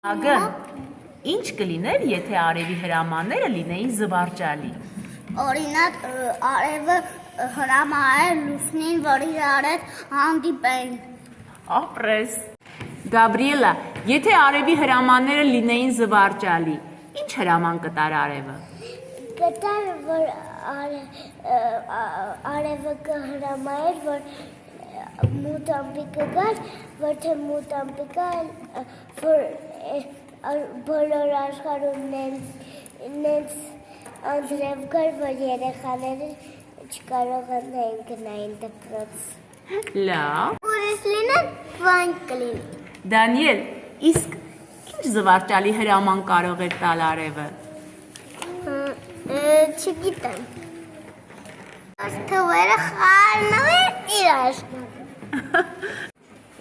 Ագը, ինչ կլիներ, եթե արևի հրամանները լինեին զվարճալի։ Օրինակ արևը հրամայել լուսնին, որ իրար հետ հանդիպեն։ Ապրես։ Գաբրիելա, եթե արևի հրամանները լինեին զվարճալի, ինչ հրաման կտար արևը։ Կտար, որ արևը կհրամայեր, որ մութամբի կգար, որ թե մութամբի գար, որ բոլոր աշխարհում նենց անձրև գար, որ երեխաները չկարողանային գնային դպրոց։ Լավ։ Ուրիշ լինեն, վան կլինի։ Դանիել, իսկ ինչ զվարճալի հրաման կարող էր տալ արևը։ Չգիտեմ։ Թվերը խառնվեն իրար։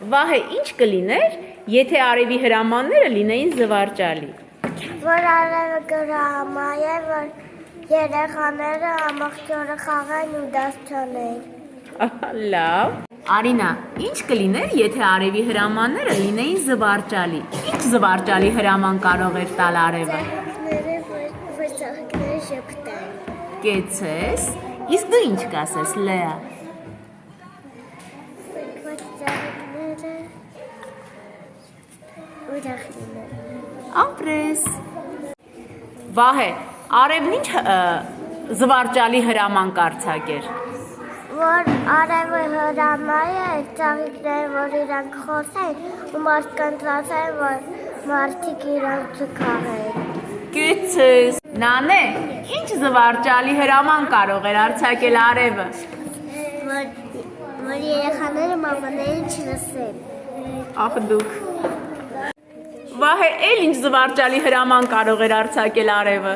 Վահե, ինչ կլիներ, եթե արևի հրամանները լինեին զվարճալի։ Որ արևը կհրամայե, որ երեխաները ամբողջ օրը խաղային ու դաս չանեին։ Լավ։ Արինա, ինչ կլիներ, եթե արևի հրամանները լինեին զվարճալի։ Ինչ զվարճալի հրաման կարող էր տալ արևը։ Որ ծաղիկները շփտեն։ Կեցես, իսկ դու ինչ կասես, Լեա։ Որ ծաղիկները ուրախ լինեն։ Ապրես։ Վահե, արևն ինչ զվարճալի հրաման կարձակեր։ Որ արևը հրամայե ծաղիկները, որ իրանք խոսեն ու մարդկանց ասեն, որ մարդիկ իրանք չքաղեն։ Կեցես։ Նանե, ինչ զվարճալի հրաման կարող էր արձակել արևը։ Որ երեխաները մամաներին չլսեն։ Ախ դուք։ Վահե, էլ ինչ զվարճալի հրաման կարող էր արձակել արևը։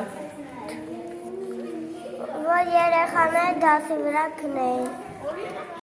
Որ երեխաները դասի վրա քնեին։